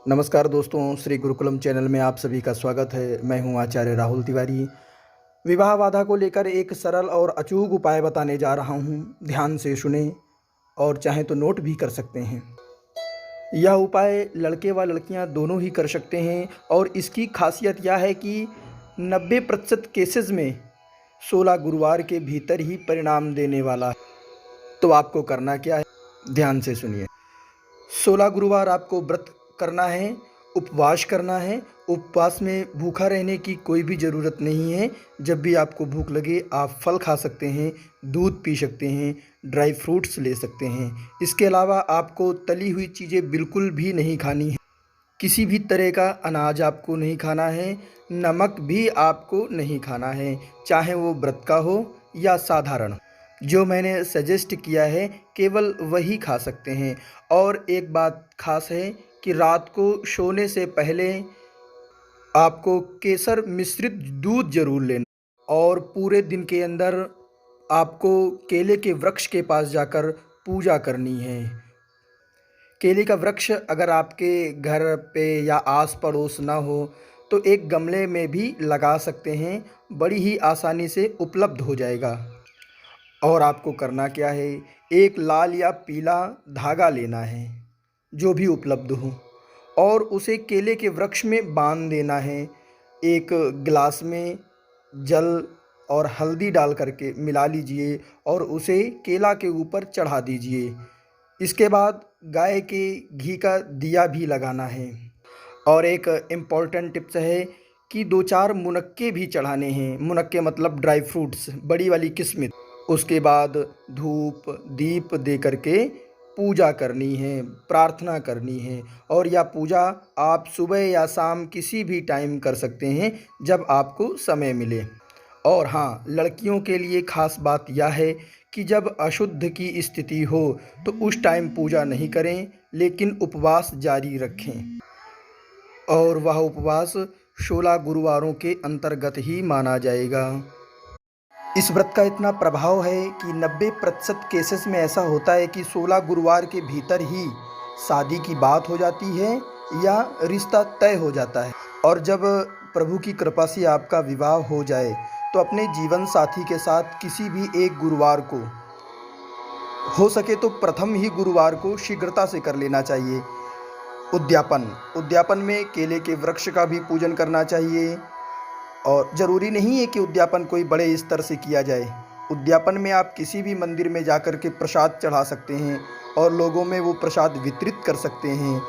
नमस्कार दोस्तों, श्री गुरुकुलम चैनल में आप सभी का स्वागत है। मैं हूं आचार्य राहुल तिवारी। विवाह बाधा को लेकर एक सरल और अचूक उपाय बताने जा रहा हूं। ध्यान से सुने और चाहें तो नोट भी कर सकते हैं। यह उपाय लड़के व लड़कियां दोनों ही कर सकते हैं और इसकी खासियत यह है कि 90% केसेस में 16 गुरुवार के भीतर ही परिणाम देने वाला है। तो आपको करना क्या है, ध्यान से सुनिए। 16 गुरुवार आपको व्रत करना है, उपवास करना है। उपवास में भूखा रहने की कोई भी ज़रूरत नहीं है। जब भी आपको भूख लगे आप फल खा सकते हैं, दूध पी सकते हैं, ड्राई फ्रूट्स ले सकते हैं। इसके अलावा आपको तली हुई चीज़ें बिल्कुल भी नहीं खानी है। किसी भी तरह का अनाज आपको नहीं खाना है, नमक भी आपको नहीं खाना है, चाहे वो व्रत का हो या साधारण। जो मैंने सजेस्ट किया है केवल वही खा सकते हैं। और एक बात खास है कि रात को सोने से पहले आपको केसर मिश्रित दूध जरूर लेना और पूरे दिन के अंदर आपको केले के वृक्ष के पास जाकर पूजा करनी है। केले का वृक्ष अगर आपके घर पे या आस पड़ोस ना हो तो एक गमले में भी लगा सकते हैं, बड़ी ही आसानी से उपलब्ध हो जाएगा। और आपको करना क्या है, एक लाल या पीला धागा लेना है जो भी उपलब्ध हो और उसे केले के वृक्ष में बांध देना है। एक गिलास में जल और हल्दी डाल करके मिला लीजिए और उसे केला के ऊपर चढ़ा दीजिए। इसके बाद गाय के घी का दिया भी लगाना है। और एक इम्पॉर्टेंट टिप्स है कि 2-4 मुनक्के भी चढ़ाने हैं। मुनक्के मतलब ड्राई फ्रूट्स, बड़ी वाली किस्में। उसके बाद धूप दीप दे करके पूजा करनी है, प्रार्थना करनी है। और यह पूजा आप सुबह या शाम किसी भी टाइम कर सकते हैं जब आपको समय मिले। और हाँ, लड़कियों के लिए खास बात यह है कि जब अशुद्ध की स्थिति हो तो उस टाइम पूजा नहीं करें, लेकिन उपवास जारी रखें। और वह उपवास 16 गुरुवारों के अंतर्गत ही माना जाएगा। इस व्रत का इतना प्रभाव है कि 90% केसेस में ऐसा होता है कि 16 गुरुवार के भीतर ही शादी की बात हो जाती है या रिश्ता तय हो जाता है। और जब प्रभु की कृपा से आपका विवाह हो जाए तो अपने जीवन साथी के साथ किसी भी एक गुरुवार को, हो सके तो प्रथम ही गुरुवार को शीघ्रता से कर लेना चाहिए। उद्यापन उद्यापन में केले के वृक्ष का भी पूजन करना चाहिए। और ज़रूरी नहीं है कि उद्यापन कोई बड़े स्तर से किया जाए। उद्यापन में आप किसी भी मंदिर में जाकर के प्रसाद चढ़ा सकते हैं और लोगों में वो प्रसाद वितरित कर सकते हैं।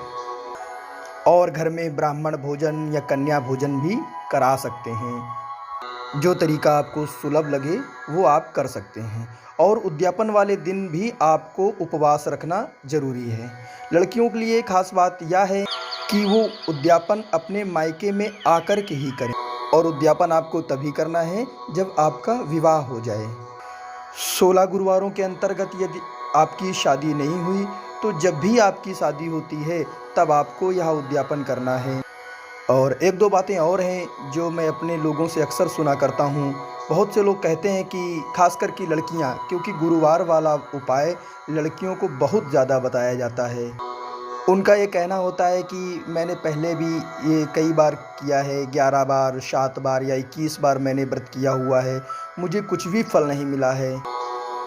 और घर में ब्राह्मण भोजन या कन्या भोजन भी करा सकते हैं। जो तरीका आपको सुलभ लगे वो आप कर सकते हैं। और उद्यापन वाले दिन भी आपको उपवास रखना ज़रूरी है। लड़कियों के लिए खास बात यह है कि वो उद्यापन अपने मायके में आकर के ही करें। और उद्यापन आपको तभी करना है जब आपका विवाह हो जाए। 16 गुरुवारों के अंतर्गत यदि आपकी शादी नहीं हुई तो जब भी आपकी शादी होती है तब आपको यह उद्यापन करना है। और एक दो बातें और हैं जो मैं अपने लोगों से अक्सर सुना करता हूँ। बहुत से लोग कहते हैं कि खासकर कि लड़कियाँ, क्योंकि गुरुवार वाला उपाय लड़कियों को बहुत ज़्यादा बताया जाता है। उनका ये कहना होता है कि मैंने पहले भी ये कई बार किया है, 11 बार 7 बार या 21 बार मैंने व्रत किया हुआ है, मुझे कुछ भी फल नहीं मिला है।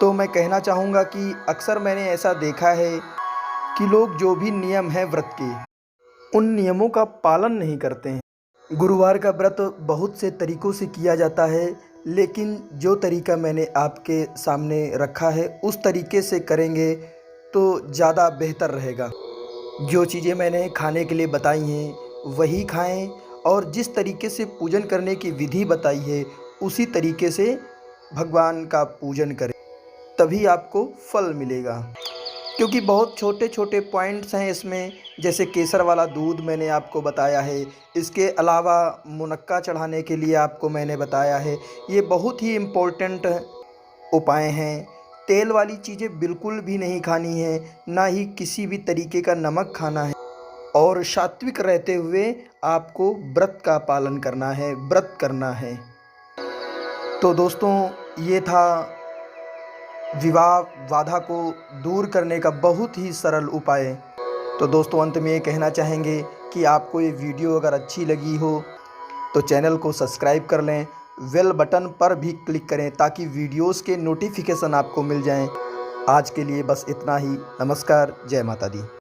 तो मैं कहना चाहूँगा कि अक्सर मैंने ऐसा देखा है कि लोग जो भी नियम हैं व्रत के, उन नियमों का पालन नहीं करते हैं। गुरुवार का व्रत बहुत से तरीक़ों से किया जाता है, लेकिन जो तरीका मैंने आपके सामने रखा है उस तरीके से करेंगे तो ज़्यादा बेहतर रहेगा। जो चीज़ें मैंने खाने के लिए बताई हैं वही खाएं और जिस तरीके से पूजन करने की विधि बताई है उसी तरीके से भगवान का पूजन करें, तभी आपको फल मिलेगा। क्योंकि बहुत छोटे छोटे पॉइंट्स हैं इसमें, जैसे केसर वाला दूध मैंने आपको बताया है, इसके अलावा मुनक्का चढ़ाने के लिए आपको मैंने बताया है। ये बहुत ही इम्पोर्टेंट उपाय हैं। तेल वाली चीज़ें बिल्कुल भी नहीं खानी है, ना ही किसी भी तरीके का नमक खाना है। और सात्विक रहते हुए आपको व्रत का पालन करना है, व्रत करना है। तो दोस्तों, ये था विवाह बाधा को दूर करने का बहुत ही सरल उपाय। तो दोस्तों अंत में ये कहना चाहेंगे कि आपको ये वीडियो अगर अच्छी लगी हो तो चैनल को सब्सक्राइब कर लें, बेल बटन पर भी क्लिक करें ताकि वीडियोस के नोटिफिकेशन आपको मिल जाएं। आज के लिए बस इतना ही। नमस्कार, जय माता दी।